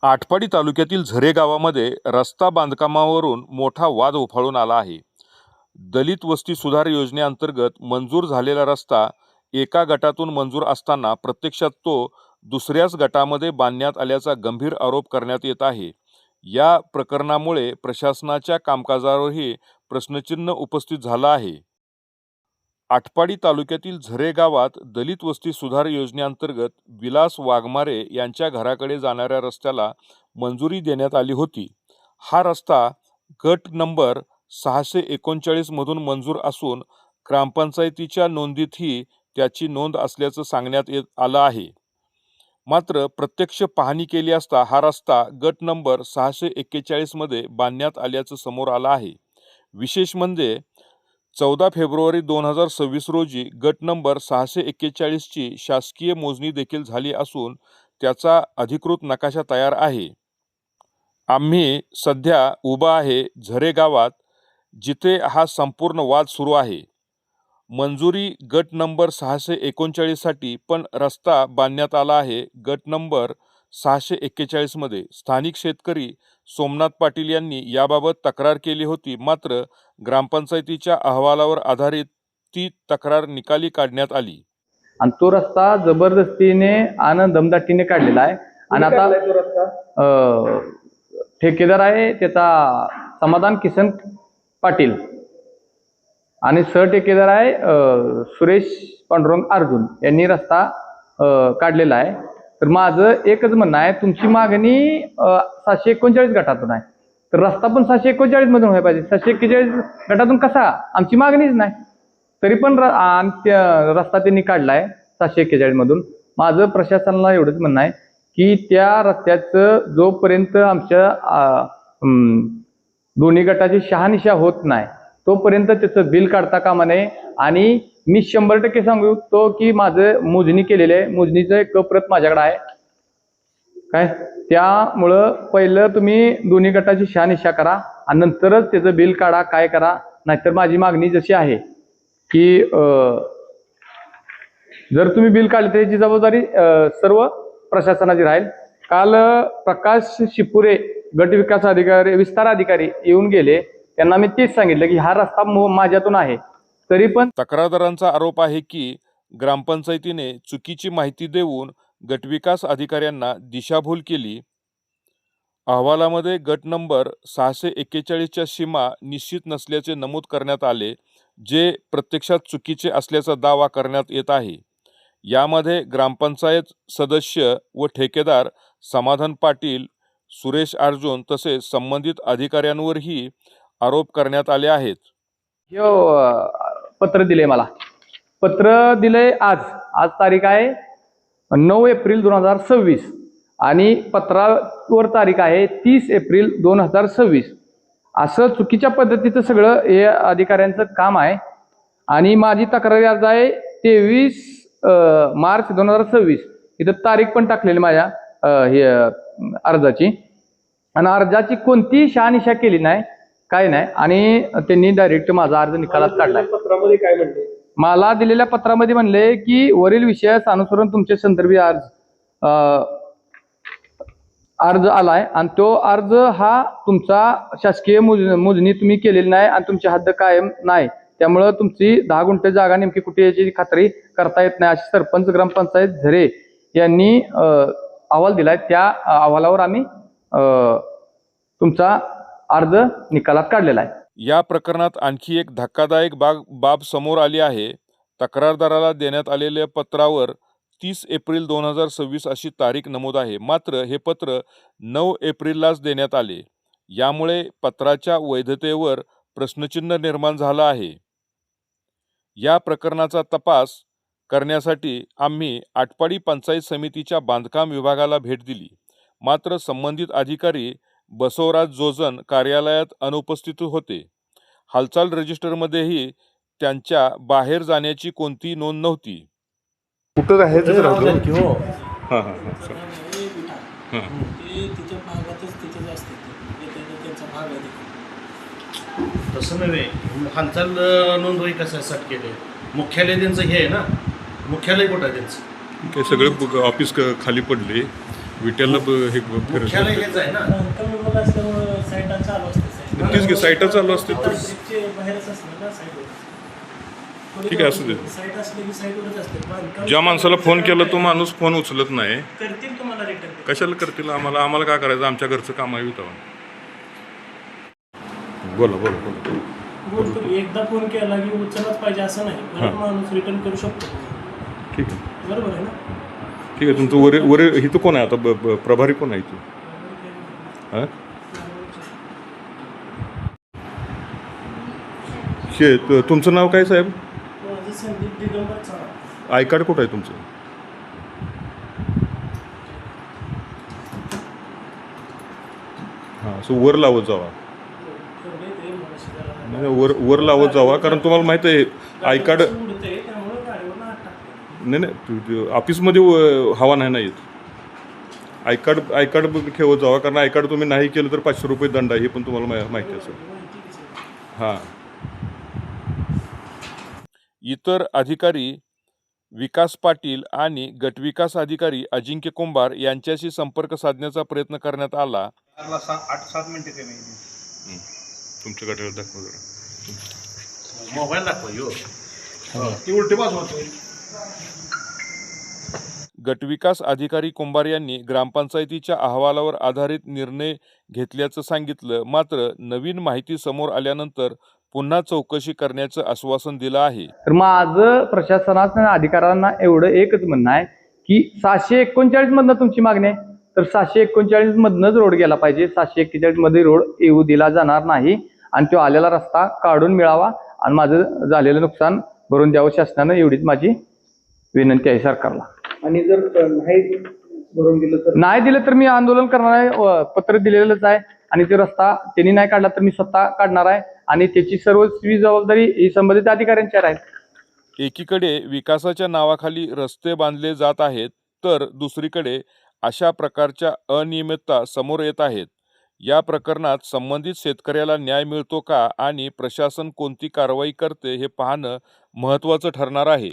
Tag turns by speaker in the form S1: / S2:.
S1: आटपाडी तालुक्यातील झरे गावामध्ये रस्ता बांधकामावरून मोठा वाद उफाळून आला आहे. दलित वस्ती सुधार योजनेअंतर्गत मंजूर झालेला रस्ता एका गटातून मंजूर असताना प्रत्यक्षात तो दुसऱ्याच गटामध्ये बांधण्यात आल्याचा गंभीर आरोप करण्यात येत आहे. या प्रकरणामुळे प्रशासनाच्या कामकाजावरही प्रश्नचिन्ह उपस्थित झालं आहे. आटपाडी तालुक्यातील झरे गावात दलित वस्ती सुधार योजनेअंतर्गत विलास वाघमारे यांच्या घराकडे जाणाऱ्या रस्त्याला मंजुरी देण्यात आली होती. हा रस्ता गट नंबर 639 मधून मंजूर असून ग्रामपंचायतीच्या नोंदीतही त्याची नोंद असल्याचं सांगण्यात आलं आहे. मात्र प्रत्यक्ष पाहणी केली असता हा रस्ता गट नंबर 641 मध्ये बांधण्यात आल्याचं समोर आलं आहे. विशेष म्हणजे 14 फेब्रुवारी 2026 रोजी गट नंबर 641 ची शासकीय मोजणी देखील झाली असून त्याचा अधिकृत नकाशा तयार आहे. आम्ही सध्या उभा आहे झरे गावात, जिथे हा संपूर्ण वाद सुरू आहे. मंजुरी गट नंबर 639 साठी, पण रस्ता बांधण्यात आला आहे गट नंबर 641 मध्ये. स्थानिक शेतकरी सोमनाथ पाटील यांनी याबाबत तक्रार केली होती. मात्र ग्रामपंचायतीच्या अहवालावर आधारित ती तक्रार निकाली काढण्यात आली
S2: आणि तो रस्ता जबरदस्तीने आणि दमदाटीने काढलेला आहे. आणि आता ठेकेदार आहे त्याचा समाधान किसन पाटील आणि सहठेकेदार आहे सुरेश पांडुरंग अर्जुन यांनी रस्ता काढलेला आहे. तर माझं एकच म्हणणं आहे, तुमची मागणी 739 गटातून आहे, तर रस्ता पण 739 मधून व्हायला पाहिजे. 741 गटातून कसा? आमची मागणीच नाही, तरी पण रस्ता त्यांनी काढलाय 741 मधून. माझं प्रशासनाला एवढंच म्हणणं आहे की त्या रस्त्याचं जोपर्यंत आमच्या दोन्ही गटाची शहानिशा होत नाही तोपर्यंत त्याचं बिल काढता कामा नये. आणि मी 100% सांगू तो की माझं मोजणी केलेलं आहे, मोजणीचं एक प्रत माझ्याकडे आहे काय. त्यामुळं पहिलं तुम्ही दोन्ही गटाची शहानिशा करा आणि नंतरच त्याचं बिल काढा, काय करा. नाहीतर माझी मागणी जशी आहे की जर तुम्ही बिल काढले तर याची जबाबदारी सर्व प्रशासनाची राहील. काल प्रकाश शिपुरे गट विकास अधिकारी विस्तार अधिकारी येऊन गेले, त्यांना मी तेच सांगितलं की हा रस्ता माझ्यातून आहे. तरी पण
S1: तक्रारदारांचा आरोप आहे की ग्रामपंचायतीने चुकीची माहिती देऊन गटविकास अधिकाऱ्यांना दिशाभूल केली. अहवालामध्ये गट नंबर 641 च्या सीमा निश्चित नसल्याचे नमूद करण्यात आले, जे प्रत्यक्षात चुकीचे असल्याचा दावा करण्यात येत आहे. यामध्ये ग्रामपंचायत सदस्य व ठेकेदार समाधान पाटील, सुरेश अर्जुन तसेच संबंधित अधिकाऱ्यांवरही आरोप करण्यात आले आहेत.
S2: पत्र दिले, मला पत्र दिले आज तारीख आहे 9 एप्रिल 2026 आणि पत्रावर तारीख आहे 30 एप्रिल 2026. असं चुकीच्या पद्धतीचं सगळं हे अधिकाऱ्यांचं काम आहे. आणि माझी तक्रार अर्ज आहे 23 मार्च 2026. इथं तारीख पण टाकलेली माझ्या हे अर्जाची. आणि अर्जाची कोणतीही शहानिशा केली नाही, काय नाही. आणि त्यांनी डायरेक्ट माझा अर्ज निकालात काढला.
S3: पत्रामध्ये काय म्हणते?
S2: मला दिलेल्या पत्रामध्ये म्हणले की वरील विषयास अनुसरून तुमचे संदर्भी अर्ज आलाय आणि तो अर्ज हा तुमचा शासकीय मोजणी तुम्ही केलेली नाही आणि तुमची हद्द कायम नाही, त्यामुळं तुमची 10 गुंठे जागा नेमकी कुठे याची खात्री करता येत नाही, अशी सरपंच ग्रामपंचायत झरे यांनी अहवाल दिलाय. त्या अहवालावर आम्ही तुमचा अर्ज निकालात काढलेला आहे.
S1: या प्रकरणात आणखी एक धक्कादायक बाब समोर आली आहे. तक्रारदाराला देण्यात आलेल्या पत्रावर 30 एप्रिल 2026 अशी तारीख नमूद आहे. मात्र हे पत्र 9 एप्रिललाच देण्यात आले. यामुळे पत्राच्या वैधतेवर प्रश्नचिन्ह निर्माण झालं आहे. या प्रकरणाचा तपास करण्यासाठी आम्ही आटपाडी पंचायत समितीच्या बांधकाम विभागाला भेट दिली. मात्र संबंधित अधिकारी बसवराज जोजन कार्यालयात अनुपस्थित होते. हालचाल रजिस्टरमध्येही त्यांच्या बाहेर जाण्याची कोणती नोंद नव्हती.
S4: कुठं राहायचं
S3: हो
S4: हां हां हां
S3: तिच्या भागातच तिथं असते, त्यांचा भाग आहे.
S5: तसं नव्हे, हालचाल नोंदवही कशासाठी केले? मुख्यालय त्यांचं हे आहे ना, मुख्यालय कुठं आहे त्यांचं?
S4: ते सगळे ऑफिस खाली पडले.
S1: विट्याला हे
S5: मुख्यालय हेच आहे ना.
S3: बांधकाम विभाग असल्यामुळं साईट चालू असते साईट.
S1: तीच की साईट चालू असते तर
S3: तांत्रिकचे बाहेरच असते ना साईटवर.
S1: ठीक आहे, असू दे.
S3: साईट असली की साईटवरच असते. बांधकाम
S1: ज्या माणसाला फोन केला तो माणूस फोन उचलत नाही.
S3: करतील तुम्हाला रिटर्न.
S1: कशाला करतील? आम्हाला काय करायचं? आमच्या घरचं काम आहे तेव्हा. बोला बोला बोला.
S3: बोलतो की एकदा फोन केला की उचललाच पाहिजे असं नाही. परत
S1: हां.
S3: माणूस रिटर्न करू शकतो.
S1: ठीक आहे,
S3: बरोबर आहे ना?
S1: ठीक आहे. तुमचं वर इथं कोण आहे आता? प्रभारी कोण आहे इथं? हां, तुमचं नाव काय साहेब?
S3: माझं संदीप दिगंबर चव्हाण.
S1: आय कार्ड कुठं आहे तुमचं? हां, असं वर लावत जावा.
S3: ठेवलंय ते मगाशी जरा.
S1: नाही, वर लावत जावा, कारण तुम्हाला माहित आहे आय कार्ड.
S3: गाडी उडते त्यामुळं गाडीवरनं हात टाकते.
S1: नाही ऑफिसमध्ये हवा नाही येत. आय कार्ड ठेवत जावा, कारण आय कार्ड तुम्ही नाही केलं तर 500 रुपये दंड आहे, हे पण तुम्हाला माहिती असेल.
S3: माहिती की सगळं.
S1: हां. इतर अधिकारी विकास पाटील आणि गटविकास अधिकारी अजिंक्य कुंभार यांच्याशी संपर्क साधण्याचा प्रयत्न करण्यात आला.
S5: 8-7 मिनिटे ते
S1: तुमच्या गटाला दाखवा जरा.
S5: मोबाईल दाखवा यो.
S4: ती उलटी बाजू होती.
S1: गटविकास अधिकारी कुंभार यांनी ग्रामपंचायतीच्या अहवालावर आधारित निर्णय घेतल्याचं सांगितलं. मात्र नवीन माहिती समोर आल्यानंतर पुन्हा चौकशी करण्याचं आश्वासन दिलं आहे.
S2: तर माझं प्रशासनाच्या अधिकाऱ्यांना एवढं एकच म्हणणं आहे की 739 मधनं तुमची मागणी आहे, तर 739 मधनंच रोड गेला पाहिजे. 741 मध्ये रोड येऊ दिला जाणार नाही आणि तो आलेला रस्ता काढून मिळावा आणि माझं झालेलं नुकसान भरून द्यावं शासनानं, एवढीच माझी विनंती आहे सरकारला.
S3: आणि जर नाही भरून दिलं तर
S2: नाही दिलं तर मी आंदोलन करणार आहे. पत्र दिलेलंच आहे आणि ते रस्ता त्यांनी नाही काढला तर मी स्वतः काढणार आहे आणि त्याची सर्व जबाबदारी ही संबंधित अधिकाऱ्यांची आहे.
S1: एकीकडे विकासाच्या नावाखाली रस्ते बांधले जात आहेत, तर दुसरीकडे अशा प्रकारच्या अनियमितता समोर येत आहेत. या प्रकरणात संबंधित शेतकऱ्याला न्याय मिळतो का आणि प्रशासन कोणती कारवाई करते हे पाहणं महत्त्वाचं ठरणार आहे.